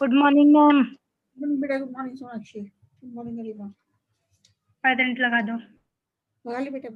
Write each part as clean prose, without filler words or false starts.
Good morning ma'am. बेटा good morning Sonakshi. Good morning Aleema. 5 minute लगा दो। लगा ली बेटा।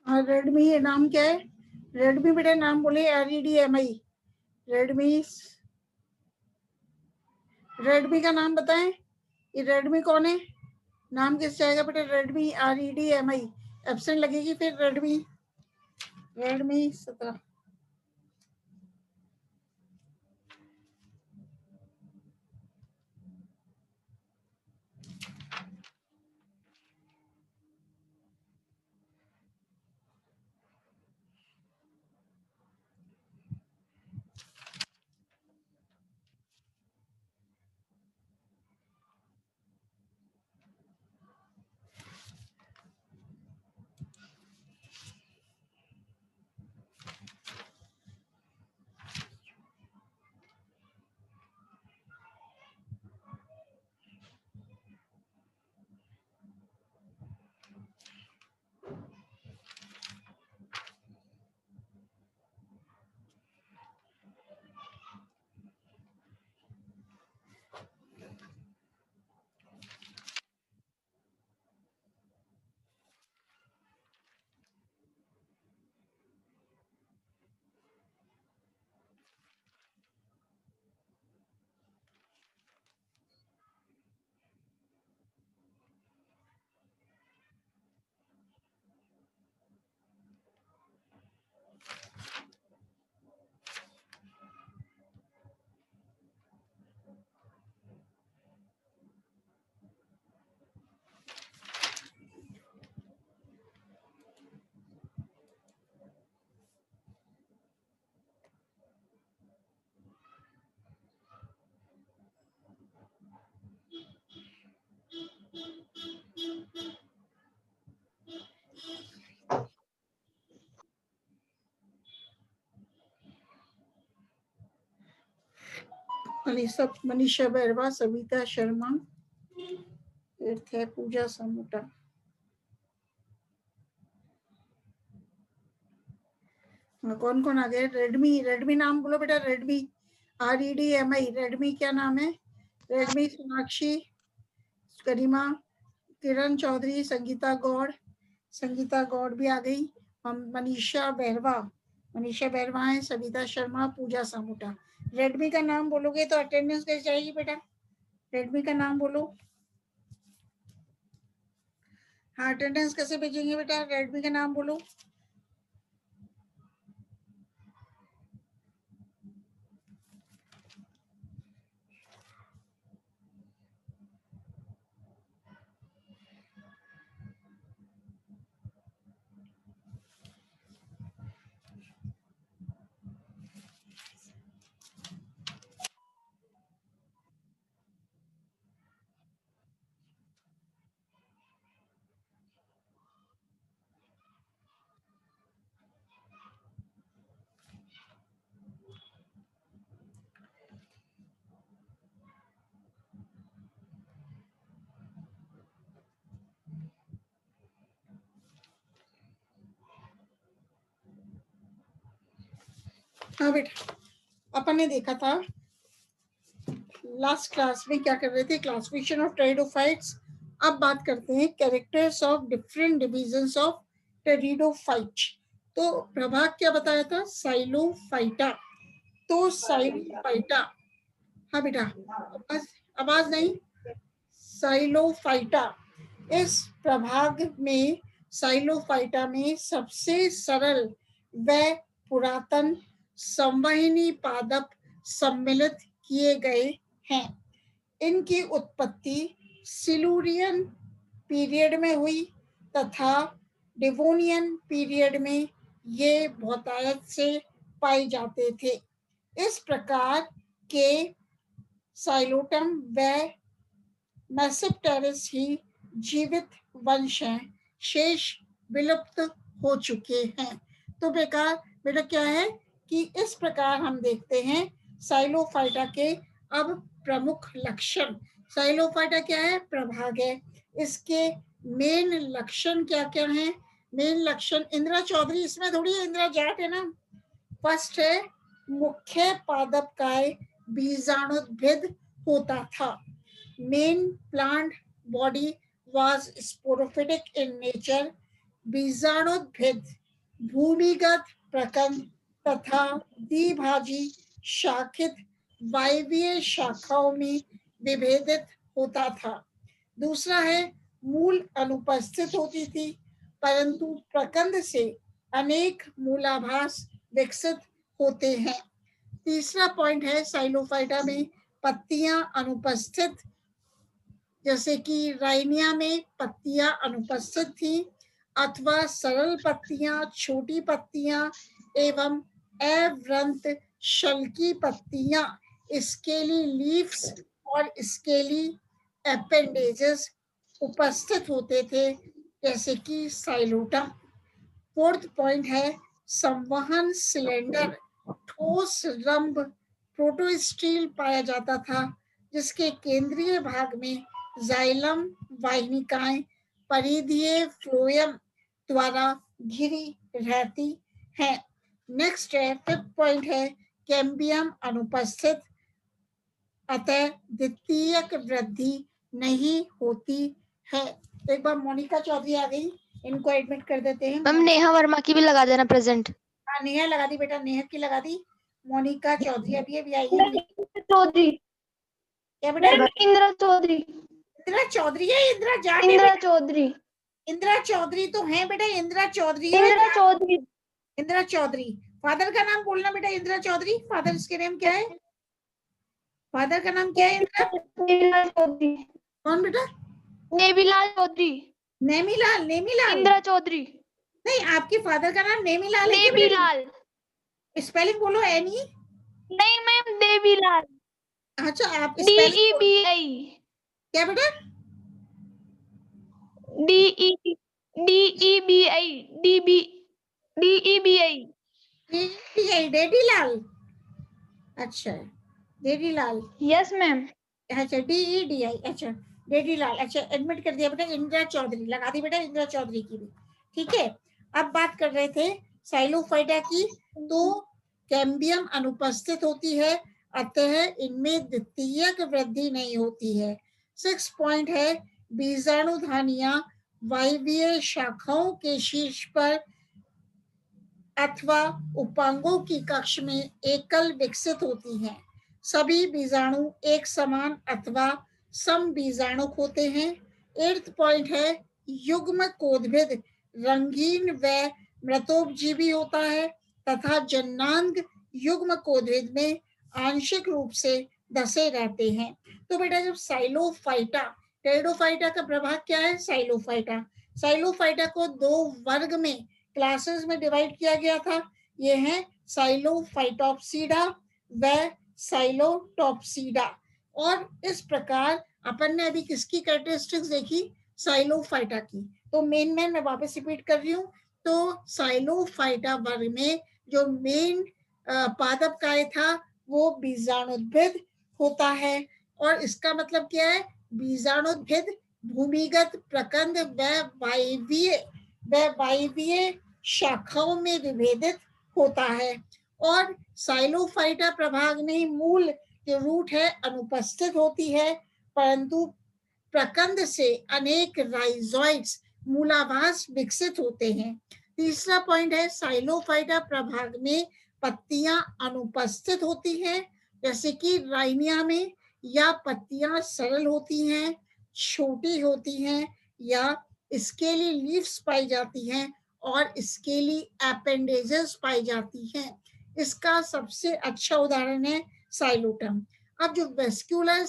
रेडमी नाम क्या है? रेडमी बेटा नाम बोले REDMI। रेडमी का नाम बताएं। ये रेडमी कौन है? नाम किस जाएगा बेटा? Redmi REDMI। एब्सेंट लगेगी फिर रेडमी 17। मनीषा बैरवा, सविता शर्मा, फिर है पूजा सामोटा। कौन कौन आ गए? रेडमी, रेडमी नाम बोलो बेटा। रेडमी, REDMI, रेडमी क्या नाम है? रेडमी सोनाक्षी, करीमा, किरण चौधरी, संगीता गौड़, संगीता गौड़ भी आ गई। मनीषा बैरवा, मनीषा बैरवा है, सविता शर्मा, पूजा सामोटा। रेडमी का नाम बोलोगे तो अटेंडेंस कैसे जाएगी बेटा? रेडमी का नाम बोलो। हाँ, अटेंडेंस कैसे भेजेंगे बेटा? रेडमी का नाम बोलो। हाँ बेटा, अपन ने देखा था लास्ट क्लास में क्या कर रहे थे? Classification of pteridophytes. अब बात करते हैं characters of different divisions of pteridophyte. तो प्रभाग क्या बताया था? साइलोफाइटा। तो साइलोफाइटा, हाँ बेटा, आवाज नहीं। साइलोफाइटा, इस प्रभाग में साइलोफाइटा में सबसे सरल व पुरातन संवहनी पादप सम्मिलित किए गए हैं। इनकी उत्पत्ति सिलूरियन पीरियड में हुई तथा डिवोनियन पीरियड में ये बहुतायत से पाए जाते थे। इस प्रकार के साइलोटम व मैसेप्टेरिस ही जीवित वंश हैं, शेष विलुप्त हो चुके हैं। तो बेटा क्या है कि इस प्रकार हम देखते हैं साइलोफाइटा के अब प्रमुख लक्षण। साइलोफाइटा क्या है? प्रभाग है। इसके मेन लक्षण क्या क्या हैं? मेन लक्षण, इंदिरा चौधरी इसमें थोड़ी है, इंदिरा जाट है ना। फर्स्ट है, मुख्य पादपकाय बीजाणुद्भिद होता था। Main plant body was sporophytic in nature. बीजाणुद्भिद भूमिगत प्रकंद तथा द्विभाजी शाखित वायवीय शाखाओं में विभेदित होता था। दूसरा है, मूल अनुपस्थित होती थी परंतु प्रकंद से अनेक मूलाभास विकसित होते हैं। तीसरा पॉइंट है, साइलोफाइटा में पत्तियां अनुपस्थित, जैसे कि राइनिया में पत्तियां अनुपस्थित थी अथवा सरल पत्तियां, छोटी पत्तियां एवं अवृंत शल्की पत्तियां, स्केली लीव्स और स्केली एपेंडेजेस उपस्थित होते थे, जैसे कि साइलोटम। फोर्थ पॉइंट है, संवहन सिलेंडर ठोस रंभ प्रोटोस्टील पाया जाता था, जिसके केंद्रीय भाग में जाइलम वाहिनिकाएं परिधीय फ्लोएम द्वारा घिरी रहती हैं। नेक्स्ट है, फिफ्थ पॉइंट है, कैम्बियम अनुपस्थित, अतः द्वितीयक वृद्धि नहीं होती है। एक बार मोनिका चौधरी आ गई, इनको एडमिट कर देते हैं। मैम नेहा वर्मा की भी लगा देना प्रेजेंट। हाँ, नेहा लगा दी बेटा, नेहा की लगा दी। मोनिका चौधरी अभी आई है। चौधरी, क्या बेटा? इंदिरा चौधरी। इंदिरा चौधरी है, इंदिरा जाट है इंदिरा बेटा। चौधरी, इंदिरा चौधरी तो है बेटा, इंदिरा चौधरी है। इंदिरा चौधरी, इंदिरा चौधरी। फादर का नाम बोलना बेटा, इंदिरा चौधरी। फादर के नेम क्या है? फादर का नाम क्या है? इंदिरा नेमीलाल चौधरी। कौन बेटा? नेमीलाल चौधरी। नेमीलाल, नेमीलाल। इंदिरा चौधरी। नहीं, आपके फादर का नाम नेमीलाल है क्या बेटा? नेमीलाल। स्पेलिंग बोलो। एनी? नहीं मैम, देवीलाल। अच्छा, आप स्पेलिंग DEBI। क्या बेटा? DEBI DEBI। डेडी लाल। अच्छा, डेडीलाल, यस मैम। अच्छा DEDI, अच्छा डेडीलाल, अच्छा एडमिट कर दिया बेटा। इंदिरा चौधरी लगा दी बेटा, इंदिरा चौधरी की भी, ठीक है। अब बात कर रहे थे साइलोफाइटा की, तो कैम्बियम अनुपस्थित होती है, अतः इनमें द्वितीयक वृद्धि नहीं होती है। 6 पॉइंट है, बीजाणुधानियां वायवीय शाखाओं के शीर्ष पर अथवा उपांगों की कक्ष में एकल विकसित होती हैं। सभी बीजाणु एक समान अथवा सम बीजाणुक होते हैं। 8th पॉइंट है, युग्म कोद्भिद रंगीन व मृतोपजीवी होता है तथा जन्नांग युग्म कोद्भिद में आंशिक रूप से धसे रहते हैं। तो बेटा जब साइलोफाइटा, टेरिडोफाइटा का प्रभाग क्या है? साइलोफाइटा। साइलोफाइटा को 2 वर्ग में क्लासेस में डिवाइड किया गया था। ये है साइलोफाइटोप्सिडा व साइलोटॉप्सिडा। और इस प्रकार अपन ने अभी किसकी कैरेक्टरिस्टिक्स देखी? साइलोफाइटा की। तो मेन मैं वापस रिपीट कर रही हूँ। तो साइलोफाइटा वर्ग में जो मेन पादप था वो बीजाणुद्भिद होता है। और इसका मतलब क्या है? बीजाणुद्भिद भूमिगत प्रकंद व वायवीय शाखाओं में विभेदित होता है। और साइलोफाइटा प्रभाग में मूल जो रूट है अनुपस्थित होती है, परंतु प्रकंद से अनेक राइजोइड्स मूलाभास विकसित होते हैं। तीसरा पॉइंट है, साइलोफाइटा प्रभाग में पत्तियां अनुपस्थित होती हैं, जैसे कि राइनिया में, या पत्तियां सरल होती हैं, छोटी होती हैं, या स्केली लीव्स पाई जाती हैं और स्केली एपेंडेजेस पाई जाती हैं। इसका सबसे अच्छा उदाहरण है साइलोटम। अब जो वैस्कुलर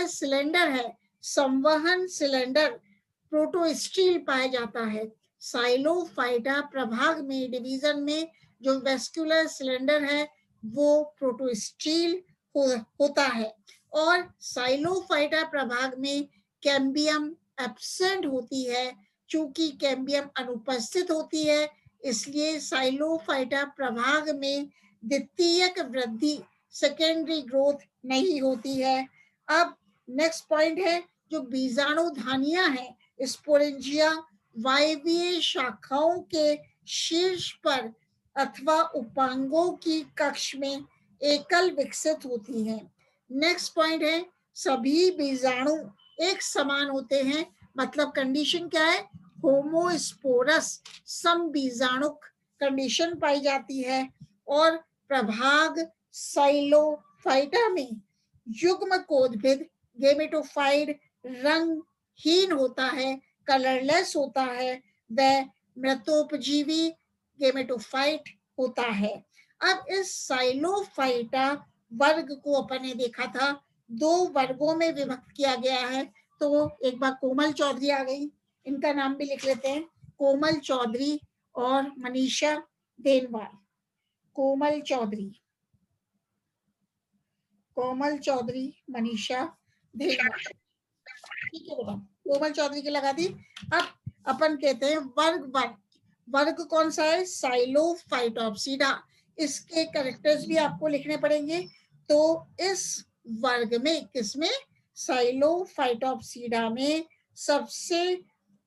सिलेंडर है, संवहन सिलेंडर प्रोटोस्टील पाया जाता है। साइलोफाइटा प्रभाग में डिवीजन में जो वैस्कुलर सिलेंडर है वो प्रोटोस्टील होता है। और साइलोफाइटा प्रभाग में कैम्बियम एब्सेंट होती है। चूंकि कैम्बियम अनुपस्थित होती है, इसलिए साइलोफाइटा प्रभाग में द्वितीयक वृद्धि, सेकेंडरी ग्रोथ नहीं होती है। अब नेक्स्ट पॉइंट है, जो बीजाणुधानियां हैं, स्पोरेंजिया वायवीय शाखाओं के शीर्ष पर अथवा उपांगों की कक्ष में एकल विकसित होती हैं। नेक्स्ट पॉइंट है, सभी बीजाणु एक समान होते हैं। मतलब कंडीशन क्या है? होमोस्पोरस सम बीजाणुक कंडीशन पाई जाती है। और प्रभाग साइलोफाइटा में युग्म कोद्भिद गेमेटोफाइट रंगहीन होता है, कलरलेस होता है, व मृतोपजीवी गेमेटोफाइट होता है। अब इस साइलोफाइटा वर्ग को अपन ने देखा था 2 वर्गों में विभक्त किया गया है। तो एक बार कोमल चौधरी आ गई, इनका नाम भी लिख लेते हैं, कोमल चौधरी और मनीषा देनवाल। कोमल चौधरी, मनीषा देनवाल, ठीक है बेटा, कोमल चौधरी की लगा दी। अब अपन कहते हैं वर्ग कौन सा है? साइलोफाइटोप्सिडा। इसके कैरेक्टर्स भी आपको लिखने पड़ेंगे। तो इस वर्ग में, किसमें? साइलोफाइटोप्सिडा में सबसे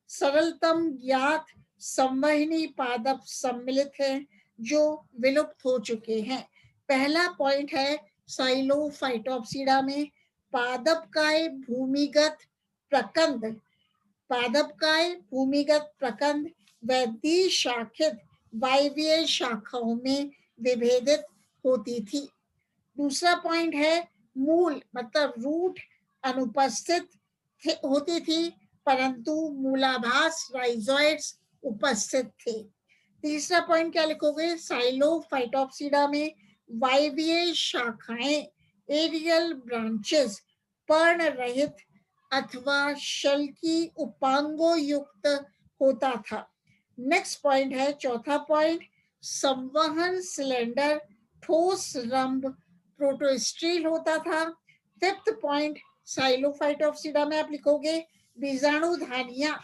सरलतम ज्ञात संवहनी पादप सम्मिलित हैं जो विलुप्त हो चुके हैं। पहला पॉइंट है, साइलोफाइटोप्सिडा में पादपकाय भूमिगत प्रकंद व द्विशाखित वायवीय शाखाओं में विभेदित होती थी। दूसरा पॉइंट है, मूल मतलब रूट अनुपस्थित होती थी, परंतु मूलाभास राइजोइड्स उपस्थित थे। तीसरा पॉइंट क्या लिखोगे? साइलोफाइटोप्सिडा में वायवीय शाखाएं, एरियल ब्रांचेस, पर्ण रहित अथवा शल्की उपांगों युक्त होता था। नेक्स्ट पॉइंट है, चौथा पॉइंट, संवहन सिलेंडर ठोस रंभ प्रोटोस्टील होता था। 5th पॉइंट, साइलोफाइटोप्सिडा में आप लिखोगे बीजाणुधानियां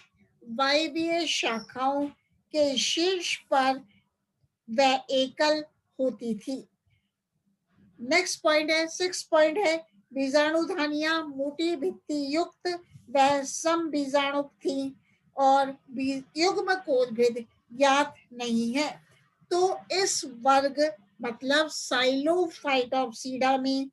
वायवीय शाखाओं के शीर्ष पर व एकल होती थी। नेक्स्ट पॉइंट है 6 पॉइंट है बीजाणुधानियां मोटी भित्ति युक्त व सम बीजाणु थी और युग्म कोषभेद ज्ञात नहीं है। तो इस वर्ग मतलब साइलोफाइटोप्सिडा में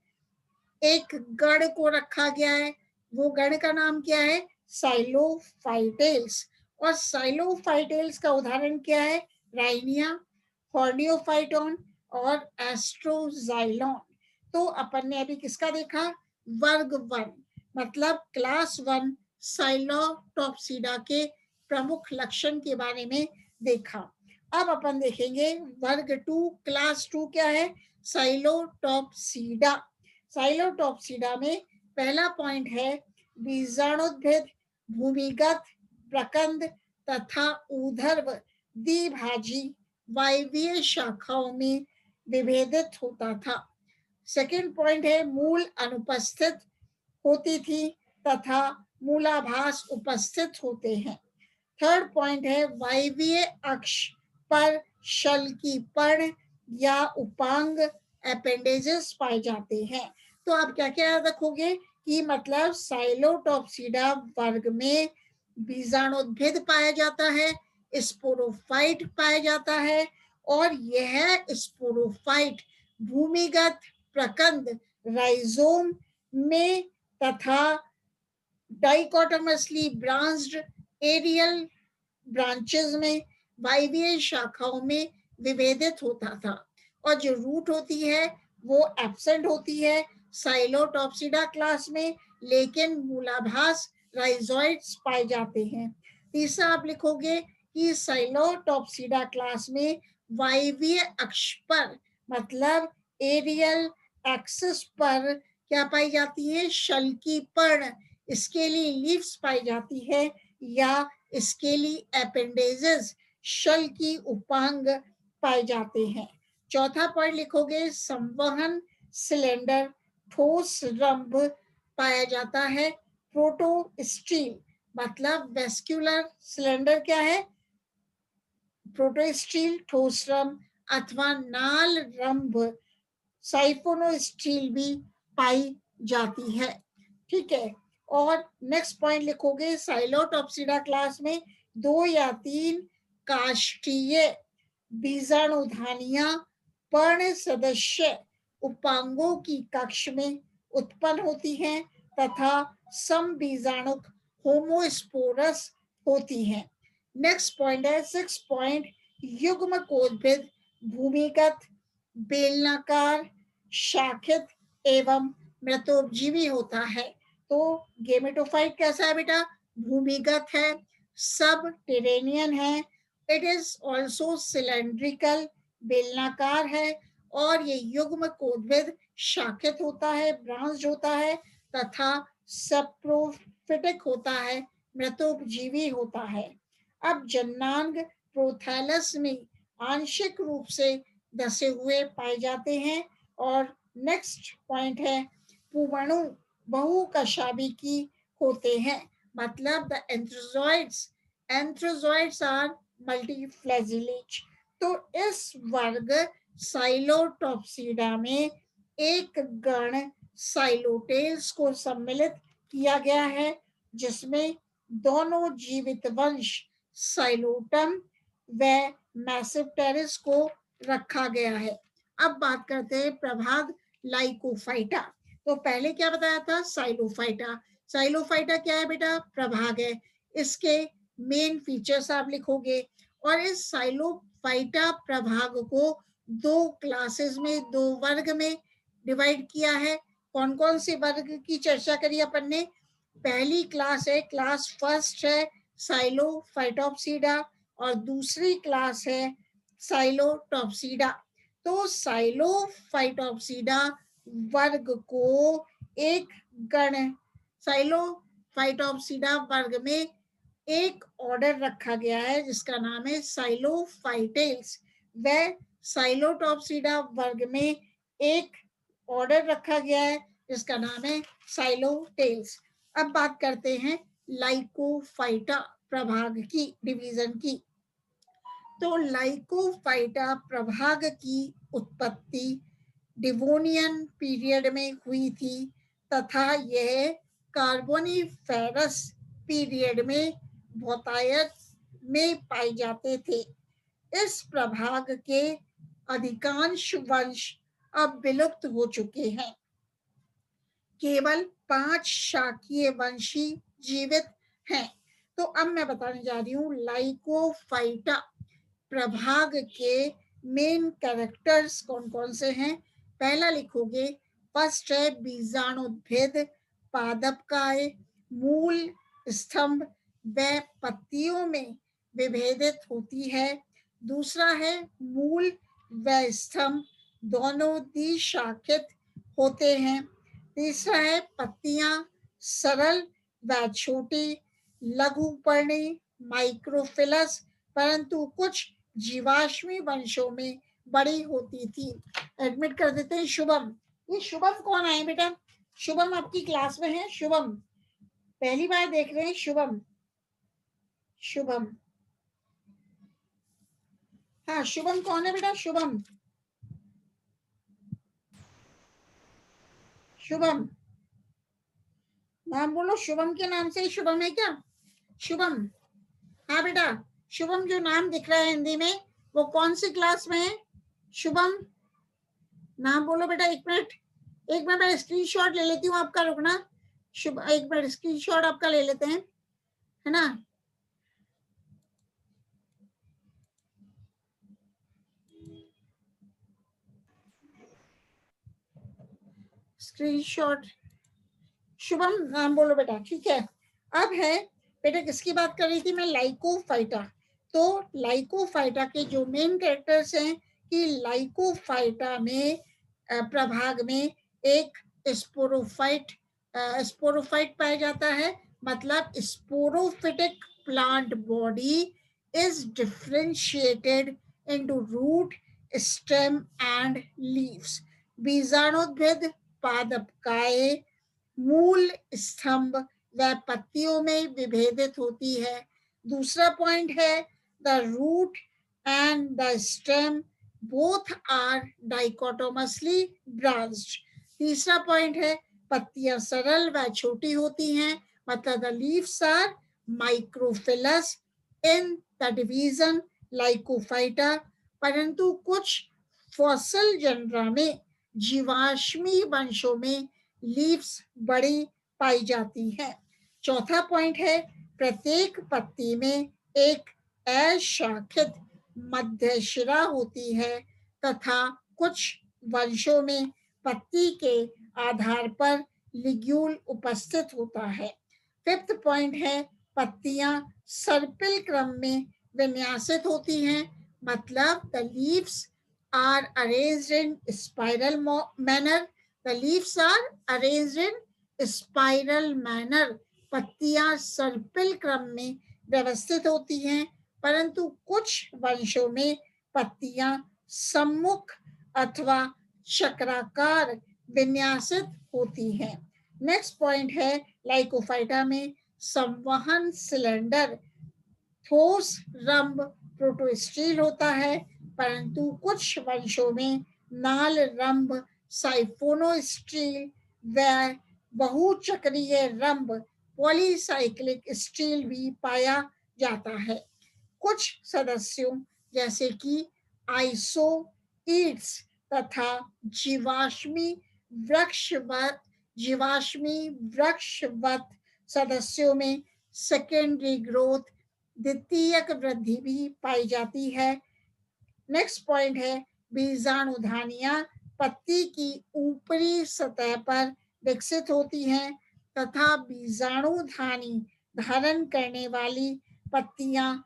एक गण को रखा गया है, वो गण का नाम क्या है? साइलोफाइटेल्स। और साइलोफाइटेल्स का उदाहरण क्या है? राइनिया, हॉर्नियोफाइटोन और एस्ट्रोजाइलॉन। तो अपन ने अभी किसका देखा? वर्ग 1 मतलब क्लास 1 साइलोटॉप्सिडा के प्रमुख लक्षण के बारे में देखा। अब अपन देखेंगे वर्ग 2 क्लास 2 क्या है? साइलोटॉप्सिडा। साइलोटॉप्सिडा में पहला पॉइंट है बीजाणुद्भिद भूमिगत प्रकंद तथा ऊर्ध्व द्विभाजी वायवीय शाखाओं में विभेदित होता था। सेकंड पॉइंट है मूल अनुपस्थित होती थी तथा मूलाभास उपस्थित होते हैं। थर्ड पॉइंट है वायवीय अक्ष पर शल की पर्ण या उपांग एपेंडेजेस पाए जाते हैं। तो आप क्या क्या याद रखोगे कि मतलब साइलोटॉप्सिडा वर्ग में बीजाणुद्भिद पाया जाता है, स्पोरोफाइट पाया जाता है और यह स्पोरोफाइट भूमिगत प्रकंद राइजोम में तथा डाइकोटोमसली ब्रांच्ड एरियल ब्रांचेस में वायवीय शाखाओं में विभेदित होता था और जो रूट होती है वो एब्सेंट होती है साइलोटॉप्सिडा क्लास में, लेकिन मूलाभास राइजोइड्स पाए जाते हैं। तीसरा आप लिखोगे कि साइलोटॉप्सिडा क्लास में वायवीय अक्ष पर मतलब एरियल एक्सिस पर क्या पाई जाती है? शल की पर्ण, स्केली लीव्स पाई जाती है या स्केली एपेंडेजेस शल की उपांग पाए जाते हैं। चौथा पॉइंट लिखोगे संवहन सिलेंडर ठोस रंभ पाया जाता है। प्रोटोस्टील मतलब वेस्क्यूलर सिलेंडर क्या है? प्रोटोस्टील ठोस रंभ अथवा नाल रंभ साइफोनोस्टील भी पाई जाती है। ठीक है। और नेक्स्ट पॉइंट लिखोगे साइलोटॉप्सिडा क्लास में 2 या 3 काष्ठीय बीजाणुधानियां पर्ण सदस्य उपांगों की कक्ष में उत्पन्न होती हैं तथा सम बीजाणुक होमोस्पोरस होती हैं। नेक्स्ट पॉइंट है 6 पॉइंट युग्म कोषभेद भूमिगत बेलनाकार शाखित एवं मृतोपजीवी होता है। तो गेमेटोफाइट कैसा है बेटा? भूमिगत है, सब टेरेनियन है, इट इज ऑल्सो सिलेंड्रिकल बेलनाकार है और ये युग्म कोषभेद शाखित होता है, ब्रांच्ड होता है तथा सप्रोफिटिक होता है, मृतोपजीवी होता है। अब जन्नांग प्रोथैलस में आंशिक रूप से धसे हुए पाए जाते हैं। और नेक्स्ट पॉइंट है पुवणु बहुकशाभिकी होते हैं मतलब द एंथ्रोजॉइड्स आर मल्टीफ्लैजिलेट। तो इस वर्ग साइलोटॉप्सिडा में एक गण साइलोटेल्स को सम्मिलित किया गया है जिसमें दोनों जीवित वंश साइलोटम व मैसेप्टेरिस को रखा गया है। अब बात करते हैं प्रभाग लाइकोफाइटा। तो पहले क्या बताया था? साइलोफाइटा। साइलोफाइटा क्या है बेटा? प्रभाग है। इसके मेन फीचर्स आप लिखोगे और इस साइलोफाइटा प्रभाग को 2 क्लासेस में 2 वर्ग में डिवाइड किया है। कौन कौन से वर्ग की चर्चा करी अपन ने? पहली क्लास है क्लास फर्स्ट है साइलोफाइटोप्सिडा और दूसरी क्लास है साइलोटॉप्सिडा। तो साइलोफाइटोप्सिडा वर्ग को एक गण साइलोफाइटोप्सिडा वर्ग में एक ऑर्डर रखा गया है जिसका नाम है साइलोफाइटेल्स व साइलोटॉप्सिडा वर्ग में एक ऑर्डर रखा गया है जिसका नाम है साइलोटेल्स। अब बात करते हैं लाइकोफाइटा प्रभाग की, डिवीजन की। तो लाइकोफाइटा प्रभाग की उत्पत्ति डिवोनियन पीरियड में हुई थी तथा यह कार्बोनिफेरस पीरियड में बहुतायत में पाए जाते थे। इस प्रभाग के अधिकांश वंश अब विलुप्त हो चुके हैं। केवल 5 शाकीय वंशी जीवित हैं। तो अब मैं बताने जा रही हूँ लाइकोफाइटा प्रभाग के मेन कैरेक्टर्स कौन कौन से हैं। पहला लिखोगे, फर्स्ट है बीजाणुद्भिद पादपकाय, मूल स्तंभ व पत्तियों में विभेदित होती है। दूसरा है मूल व स्तंभ दोनों द्विशाखित होते हैं। तीसरा है पत्तियां सरल व छोटी लघुपर्णी माइक्रोफिलस परंतु कुछ जीवाश्मी वंशों में बड़ी होती थी। एडमिट कर देते हैं शुभम। ये शुभम कौन आए बेटा? शुभम आपकी क्लास में है? शुभम पहली बार देख रहे हैं? शुभम, शुभम, हाँ शुभम कौन है बेटा? शुभम, शुभम नाम बोलो। शुभम के नाम से ही शुभम है क्या? शुभम, हाँ बेटा शुभम जो नाम दिख रहा है हिंदी में वो कौन सी क्लास में है? शुभम नाम बोलो बेटा। एक मिनट मैं स्क्रीनशॉट ले लेती हूँ आपका, रुकना। शुभ एक मिनट स्क्रीनशॉट आपका ले लेते हैं, है ना। स्क्रीनशॉट, शुभम नाम बोलो बेटा, ठीक है। अब है बेटा किसकी बात कर रही थी मैं? लाइकोफाइटा। तो लाइकोफाइटा के जो मेन कैरेक्टर्स हैं कि लाइकोफाइटा में प्रभाग में एक स्पोरोफाइट पाया जाता है। मतलब sporophytic plant body is differentiated into root, stem and leaves. बीजाणुद्भिद पादपकाय मूल स्तंभ व पत्तियों में विभेदित होती है। दूसरा पॉइंट है the root and the stem both are dichotomously branched. तीसरा पॉइंट है पत्तियां सरल व छोटी होती हैं। मतलब the leaves are microphyllous in the division Lycophyta. परंतु कुछ फॉसल जनरा में जीवाश्मी वंशों में लीव्स बड़ी पाई जाती हैं। चौथा पॉइंट है प्रत्येक पत्ती में एक अशाखित मध्य शिरा होती है तथा कुछ वंशों में पत्ती के आधार पर लिग्यूल उपस्थित होता है। फिफ्थ पॉइंट है पत्तियां सर्पिल क्रम में विन्यासित होती हैं। मतलब the leaves are arranged in spiral manner. The leaves are arranged in spiral manner. पत्तियां सर्पिल क्रम में व्यवस्थित होती हैं परंतु कुछ वंशों में पत्तियां सम्मुख अथवा चक्राकार विन्यासित होती हैं। नेक्स्ट पॉइंट है लाइकोफाइटा में संवहन सिलेंडर ठोस रंभ प्रोटोस्टील होता है परंतु कुछ वंशों में नाल रंभ साइफोनोस्टील व बहुचक्रीय रंभ पॉलीसाइक्लिक स्टील भी पाया जाता है। कुछ सदस्यों जैसे कि आइसोईड्स तथा जीवाश्मी वृक्षवत सदस्यों में सेकेंडरी ग्रोथ द्वितीयक वृद्धि भी पाई जाती है। नेक्स्ट पॉइंट है बीजाणुधानियां पत्ती की ऊपरी सतह पर विकसित होती हैं तथा बीजाणुधानी धारण करने वाली पत्तियां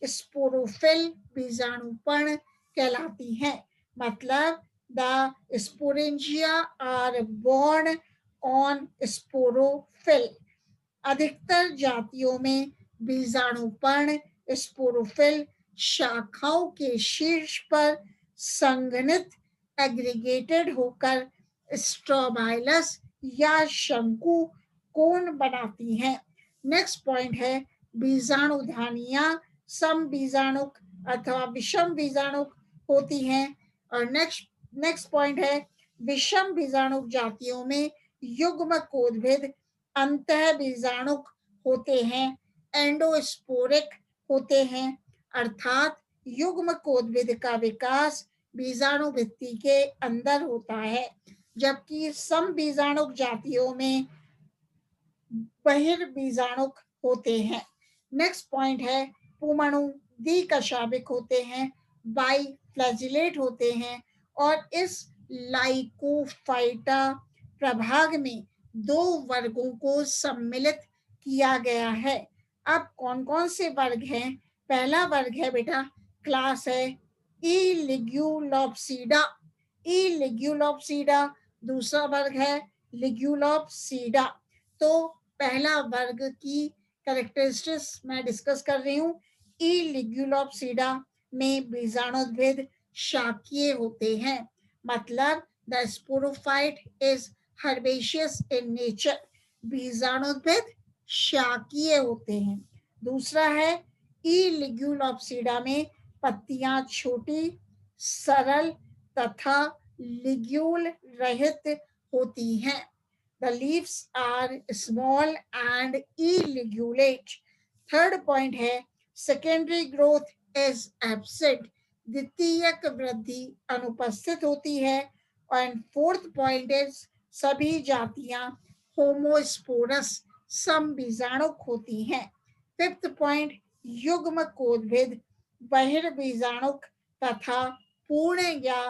स्पोरोफिल बीजाणुपर्ण कहलाती हैं। मतलब the sporangia are borne on sporophyll. अधिकतर जातियों में बीजाणुपर्ण स्पोरोफिल शाखाओं के शीर्ष पर संघनित एग्रीगेटेड होकर स्ट्रोबाइलस या शंकु कोण बनाती हैं। नेक्स्ट पॉइंट है बीजाणुधानियां समबीजाणुक अथवा विषम बीजाणुक होती हैं। और नेक्स्ट पॉइंट है विषम बीजाणुक जातियों में युग्म कोदभिद अंतः बीजाणुक होते हैं, एंडोस्पोरिक होते हैं, अर्थात युग्म कोदभिद का विकास बीजाणु भित्ति के अंदर होता है, जबकि सम बीजाणुक जातियों में बहिर्बीजाणुक होते हैं। नेक्स्ट पॉइंट है, पुमणु द्विकशाभिक होते हैं, बाइफ्लैजिलेट होते हैं और इस लाइकोफाइटा प्रभाग में 2 वर्गों को सम्मिलित किया गया है। अब कौन कौन से वर्ग हैं? पहला वर्ग है बेटा, क्लास है इलिग्युलोप्सीडा, इलिग्युलोप्सीडा। दूसरा वर्ग है लिग्युलोप्सीडा। तो पहला वर्ग की कैरेक्टरिस्टिक्स मैं डिस्कस कर रही हूँ। इलिग्युलोप्सीडा में बीजाणुद्भिद शाकीय होते हैं, मतलब the sporophyte is herbaceous in nature, बीजाणुद्भिद शाकीय होते हैं। दूसरा है इलिग्युलोप्सीडा में पत्तियां छोटी, सरल तथा लिग्यूल रहित होती हैं। The leaves are small and illigulate. Third point है, secondary growth is absent, द्वितीयक वृद्धि अनुपस्थित होती है। और फोर्थ पॉइंट इज सभी जातियां होमोस्पोरस समबीजाणुक होती हैं। फिफ्थ पॉइंट, युग्म कोदभिद बहिर्बीजाणुक तथा पूर्ण या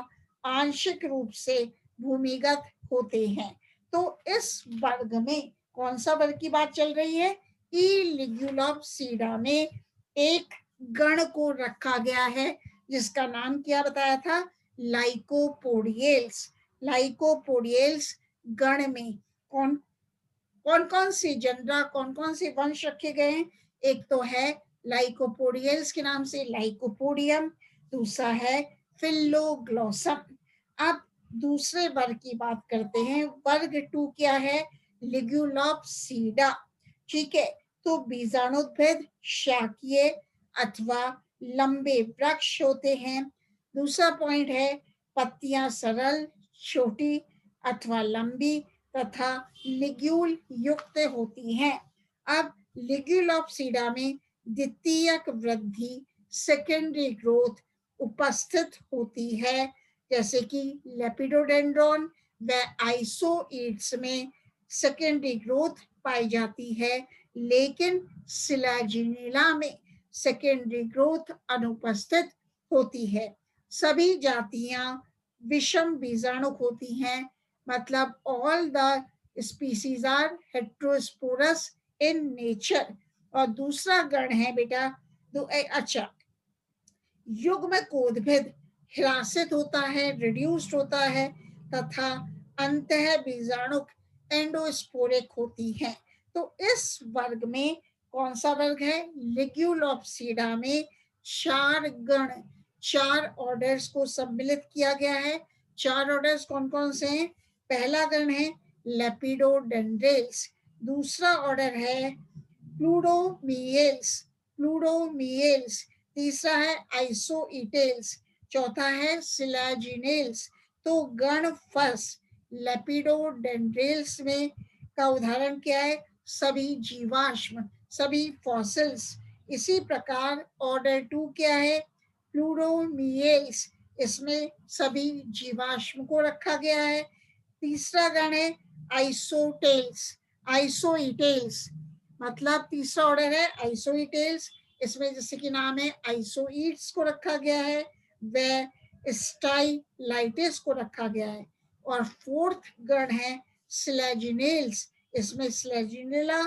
आंशिक रूप से भूमिगत होते हैं। तो इस वर्ग में कौन सा वर्ग की बात चल रही है? इलिग्युलोप्सीडा में एक गण को रखा गया है जिसका नाम क्या बताया था? लाइकोपोडियल्स। लाइकोपोडियल्स गण में कौन कौन सी जनरा, कौन कौन से वंश रखे गए हैं? एक तो है लाइकोपोडियल्स के नाम से लाइकोपोडियम, दूसरा है फिलोग्लोसम। अब दूसरे वर्ग की बात करते हैं। वर्ग 2 क्या है? लिग्युलोप्सीडा। ठीक है, तो बीजाणुद्भिद शाकीय अथवा लंबे वृक्ष होते हैं। दूसरा पॉइंट है, पत्तियां सरल, छोटी अथवा लंबी तथा लिग्यूल युक्त होती हैं। अब लिग्युलोप्सीडा में द्वितीयक वृद्धि, सेकेंडरी ग्रोथ उपस्थित होती है, जैसे कि लेपिडोडेंड्रॉन व आइसोइड्स में सेकेंडरी ग्रोथ पाई जाती है, लेकिन सिलाजिनेला में सेकेंडरी ग्रोथ अनुपस्थित होती है। सभी जातियां विषम बीजाणुक होती हैं, मतलब all the species are heterosporous in nature. और दूसरा गण है बेटा, अच्छा, युग्म कोदभिद ह्रासित होता है, रिड्यूस्ड होता है तथा अंतः बीजाणुक एंडोस्पोरिक होती है। तो इस वर्ग में कौन सा वर्ग है? लिग्युलोप्सीडा में 4 गण, 4 ऑर्डर्स को सम्मिलित किया गया है। 4 ऑर्डर्स कौन कौन से हैं? पहला गण है लेपिडोडेंड्रेल्स, दूसरा ऑर्डर है प्लूडोमियल्स, प्लूडोमियल्स, तीसरा है आइसोइटेल्स, चौथा है सिलाजिनेल्स। तो गण फर्स्ट लेपिडोडेंड्रेल्स में का उदाहरण क्या है? सभी जीवाश्म, सभी फॉसिल्स। इसी प्रकार ऑर्डर 2 क्या है? प्लूडोमियल्स, इसमें सभी जीवाश्म को रखा गया है। तीसरा गण है आइसोटेल्स, आइसोइटेल्स, मतलब तीसरा ऑर्डर है आइसोइटेल्स, इसमें जैसे कि नाम है आइसोइड्स को रखा गया है, व स्टाइलाइटिस को रखा गया है। और फोर्थ गण है स्लैजिनेल्स, इसमें स्लैजिनेला,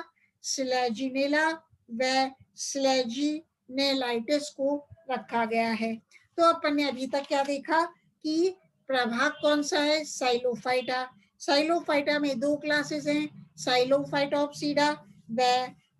स्लैजिनेला व स्लैजिनेलाइटिस को रखा गया है। तो अपन ने अभी तक क्या देखा कि प्रभाग कौन सा है? साइलोफाइटा। साइलोफाइटा में 2 क्लासेस हैं, साइलोफाइटोप्सीडा व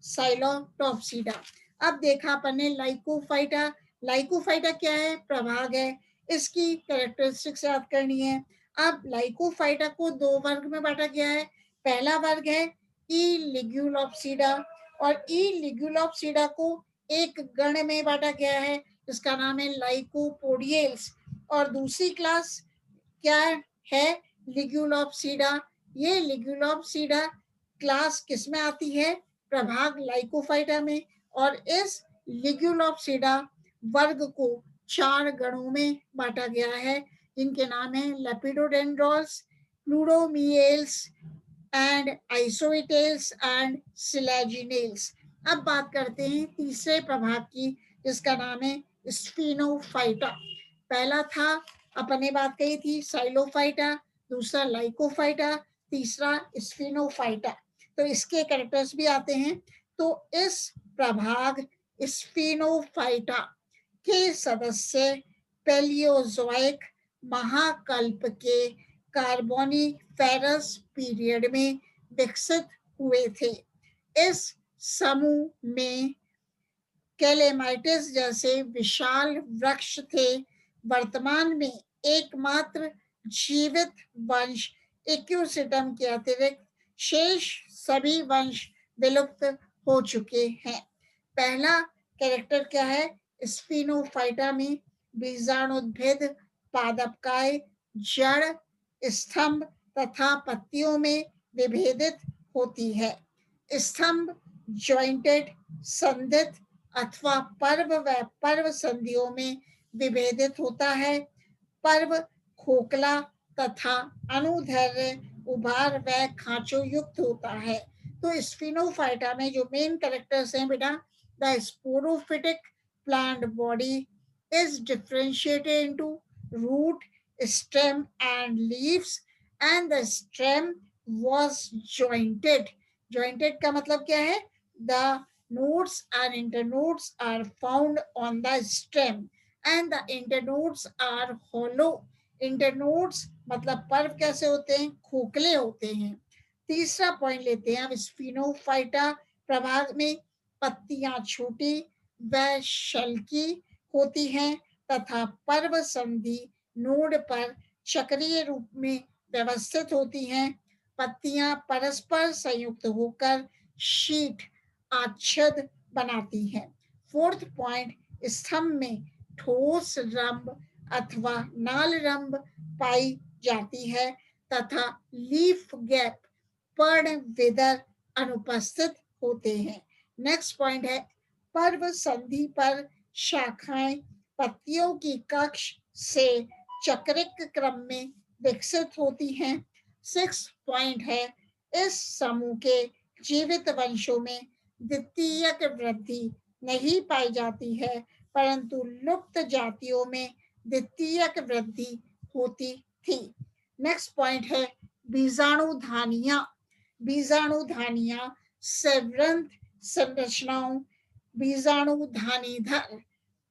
साइलोटोप्सीडा। अब देखा अपन ने लाइकोफाइटा। लाइकोफाइटा क्या है? प्रभाग है, इसकी कैरेक्टरिस्टिक्स याद करनी है। अब लाइकोफाइटा को 2 वर्ग में बांटा गया है। पहला वर्ग है इलिग्युलोप्सीडा, और इलिग्युलोप्सीडा को एक गण में बांटा गया है जिसका नाम है लाइकोपोडियल्स। और दूसरी क्लास क्या है? लिग्यूलोप्सीडा, ये लिग्यूलोप्सीडा क्लास किस में आती है? प्रभाग लाइकोफाइटा में। और इस लिग्यूलोप्सीडा वर्ग को 4 गणों में बांटा गया है, जिनके नाम है लेपिडोडेंड्रॉन्स, प्लूरोमिएल्स एंड आइसोइटेल्स एंड सिलेजिनेल्स। अब बात करते हैं तीसरे प्रभाग की, जिसका नाम है स्फीनोफाइटा। पहला था, अपन ने बात कही थी, साइलोफाइटा, दूसरा लाइकोफाइटा, तीसरा स्फीनोफाइटा। तो इसके कैरेक्टर्स भी आते हैं। तो इस प्रभाग स्फीनोफाइटा के सदस्य पैलियोजोइक महाकल्प के कार्बोनिफेरस पीरियड में विकसित हुए थे। इस समूह में कैलेमाइटिस जैसे विशाल वृक्ष थे। वर्तमान में एकमात्र जीवित वंश इक्यूसिटम के अतिरिक्त शेष सभी वंश विलुप्त हो चुके हैं। पहला कैरेक्टर क्या है? स्फीनोफाइटा में बीजाणुद्भिद पादपकाय जड़, स्तंभ तथा पत्तियों में विभेदित होती है। स्तंभ जॉइंटेड, संधित अथवा पर्व व पर्व संधियों में विभेदित होता है। पर्व खोखला तथा अनुदैर्घ्य उभार व खांचों युक्त होता है। तो स्फीनोफाइटा में जो मेन कैरेक्टर्स हैं बेटा, the sporophytic plant body is differentiated into root, stem and leaves, and the stem was jointed. Jointed का मतलब क्या है? The nodes and internodes are found on the stem and the internodes are hollow. Internodes मतलब पर्व कैसे होते हैं? खोखले होते हैं। तीसरा पॉइंट लेते हैं अब स्फीनोफाइटा प्रभाग में पत्तियां छोटी व शल्की होती हैं तथा पर्व संधि नोड पर चक्रीय रूप में व्यवस्थित होती हैं। पत्तियां परस्पर संयुक्त होकर शीट आच्छद बनाती हैं। फोर्थ पॉइंट, स्तंभ में ठोस रंभ अथवा नाल रंभ पाई जाती है तथा लीफ गैप पर्ण विदर अनुपस्थित होते हैं। नेक्स्ट पॉइंट है, पर्व संधि पर शाखाएं पत्तियों की कक्ष से चक्रिक क्रम में विकसित होती हैं। 6 पॉइंट है, इस समूह के जीवित वंशों में द्वितीयक वृद्धि नहीं पाई जाती है, परंतु लुप्त जातियों में द्वितीयक वृद्धि होती थी। नेक्स्ट पॉइंट है बीजाणुधानियां। बीजाणुधानियां सेवरंत संरचनाओं बीजाणुधानीधर।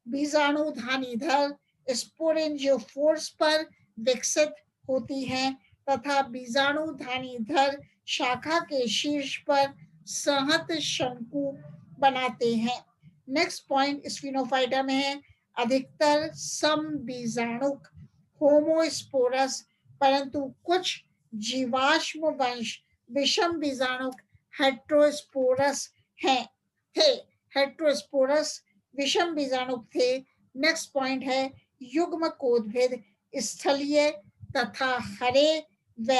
बीजाणुधानीधर स्पोरेंजियोफोर्स पर विकसित होती हैं तथा बीजाणुधानीधर शाखा के शीर्ष पर सहत शंकु बनाते हैं। नेक्स्ट पॉइंट स्फीनोफाइटा में है, अधिकतर समबीजाणुक होमोस्पोरस, परंतु कुछ जीवाश्म वंश विषम बीजाणुक हेट्रोस्पोरस हैं थे। हेट्रोस्पोरस विषम बीजाणुक थे। नेक्स्ट पॉइंट है युग्मकोद्भिद स्थलीय तथा हरे व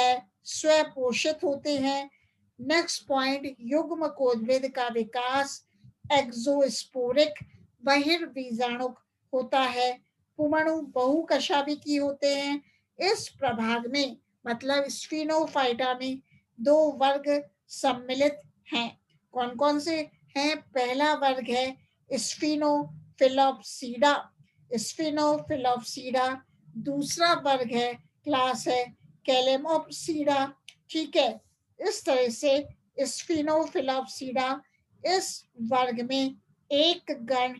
स्वपोषित होते हैं। नेक्स्ट पॉइंट, युग्मकोद्भिद का विकास एक्सोस्पोरिक बहिर्बीजाणुक होता है। पुमणु बहुकशाभिकी होते हैं। इस प्रभाग में मतलब स्फीनोफाइटा में 2 वर्ग सम्मिलित हैं। कौन कौन से हैं? पहला वर्ग है स्फीनोफिलोप्सीडा। स्फीनोफिलोप्सीडा। दूसरा वर्ग है, क्लास है कैलेमोप्सीडा। ठीक है, इस तरह से स्फीनोफिलोप्सीडा इस वर्ग में एक गण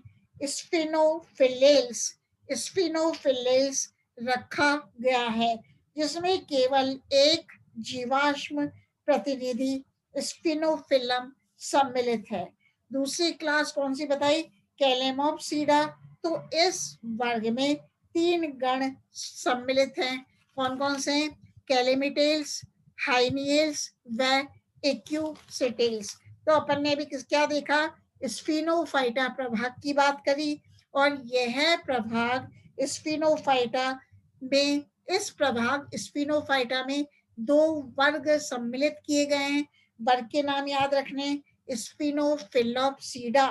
स्फीनोफिलेल्स स्फीनोफिलेल्स रखा गया है, जिसमें केवल एक जीवाश्म प्रतिनिधि स्फीनोफिलम सम्मिलित है। दूसरी क्लास कौन सी बताई? कैलेमोप्सीडा। तो इस वर्ग में 3 गण सम्मिलित हैं। कौन कौन से हैं? कैलेमिटेल्स, हाइनियल्स व एक्यूसिटेल्स। तो अपन ने भी क्या देखा? स्फीनोफाइटा प्रभाग की बात करी और यह प्रभाग स्फीनोफाइटा में इस प्रभाग स्पिनोफाइटा में 2 वर्ग सम्मिलित किए गए हैं। वर्ग के नाम याद रखने, स्पिनोफिलोप्सीडा।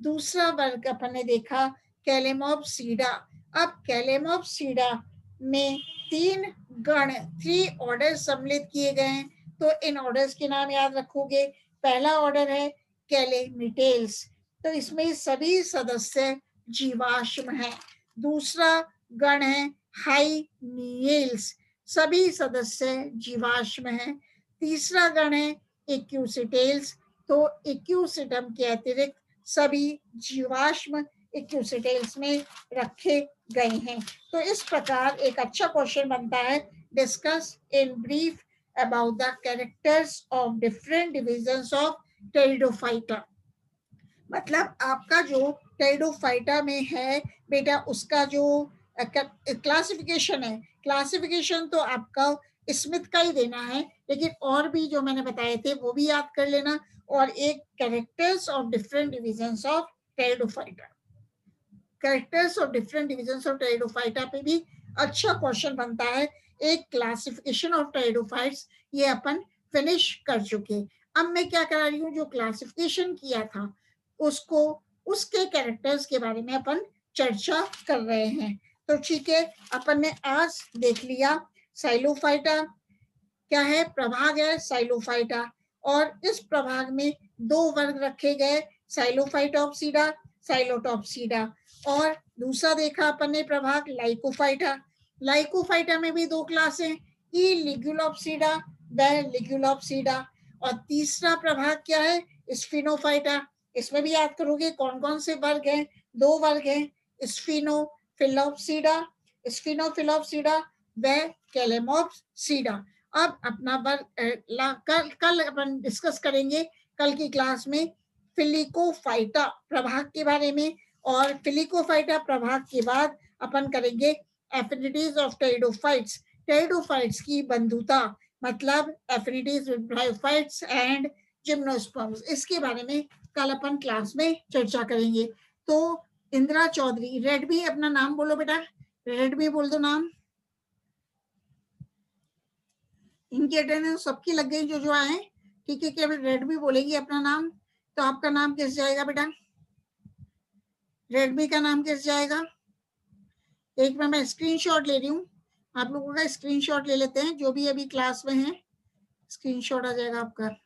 दूसरा वर्ग अपन ने देखा कैलेमोप्सीडा। अब कैलेमोप्सीडा में 3 गण 3 ऑर्डर सम्मिलित किए गए हैं। तो इन ऑर्डर्स के नाम याद रखोगे। पहला ऑर्डर है कैलेमिटेल्स, तो इसमें सभी सदस्य जीवाश्म हैं। दूसरा गण है हाइनियल्स, सभी सदस्य जीवाश्म हैं। तीसरा गण है एक्यूसिटेल्स, तो एक्यूसिटम के अतिरिक्त सभी जीवाश्म एक्यूसिटेल्स में रखे गए हैं। तो इस प्रकार एक अच्छा क्वेश्चन बनता है, discuss in brief about the characters of different divisions of pteridophyta. मतलब आपका जो टेरिडोफाइटा में है बेटा, उसका जो क्लासिफिकेशन है, क्लासिफिकेशन तो आपका स्मिथ का ही देना है, लेकिन और भी जो मैंने बताए थे वो भी याद कर लेना। और एक characters of different divisions of pteridophyta, characters of different divisions of pteridophyta पे भी अच्छा क्वेश्चन बनता है। एक क्लासिफिकेशन ऑफ टेरिडोफाइट्स ये अपन फिनिश कर चुके। अब मैं क्या करा रही हूँ, जो क्लासिफिकेशन किया था उसको, उसके कैरेक्टर्स के बारे में अपन चर्चा कर रहे हैं। तो ठीक है, अपन ने आज देख लिया साइलोफाइटा क्या है, प्रभाग है साइलोफाइटा, और इस प्रभाग में 2 वर्ग रखे गए, साइलोफाइटोप्सीडा, साइलोटोप्सीडा। और दूसरा देखा अपन ने प्रभाग लाइकोफाइटा। लाइकोफाइटा में भी 2 क्लास हैं, ई लिग्युलोप्सीडा व लिग्युलोप्सीडा। और तीसरा प्रभाग क्या है, स्फिनोफाइटा। इसमें भी याद करोगे कौन कौन से वर्ग हैं, 2 वर्ग हैं, स्फिनोफिलोप्सीडा, स्फिनोफिलोप्सीडा व कैलेमोप्सीडा। अब अपना कल अपन डिस्कस करेंगे कल की क्लास में फिलिकोफाइटा प्रभाग के बारे में, और फिलिकोफाइटा प्रभाग के बाद अपन करेंगे एफिनिटीज ऑफ टेरिडोफाइट्स, टेरिडोफाइट्स की बंधुता, मतलब affinities with bryophytes and gymnosperms, इसके बारे में कल अपन क्लास में चर्चा करेंगे। तो इंदिरा चौधरी, रेडमी अपना नाम बोलो बेटा, रेडमी बोल दो नाम। इनकी अटेंडेंस सबकी लग गई जो आए, ठीक है, केवल रेडमी बोलेगी अपना नाम। तो आपका नाम कैसे जाएगा बेटा, रेडमी का नाम कैसे जाएगा? एक मैं स्क्रीनशॉट ले रही हूँ, आप लोगों का स्क्रीनशॉट ले लेते हैं, जो भी अभी क्लास में है स्क्रीनशॉट आ जाएगा आपका।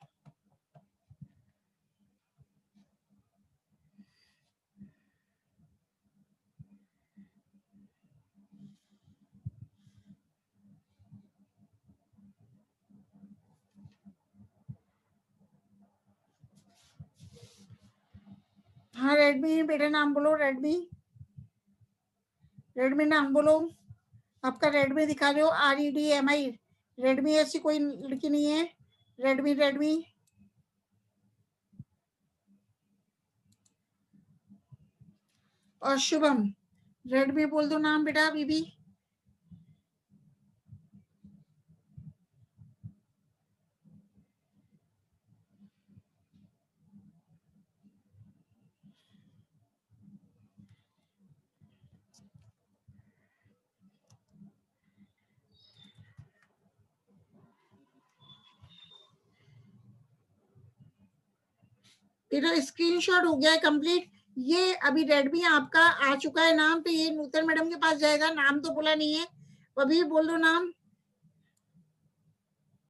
हाँ रेडमी बेटा नाम बोलो, रेडमी, रेडमी नाम बोलो। आपका रेडमी दिखा रहे हो, REDMI, रेडमी ऐसी कोई लड़की नहीं है, रेडमी रेडमी। और शुभम, रेडमी बोल दो नाम बेटा बीबी। तेरा स्क्रीनशॉट हो गया है कंप्लीट। ये अभी रेडमी आपका आ चुका है नाम, तो ये नूतन मैडम के पास जाएगा, नाम तो बोला नहीं है, अभी बोल दो नाम।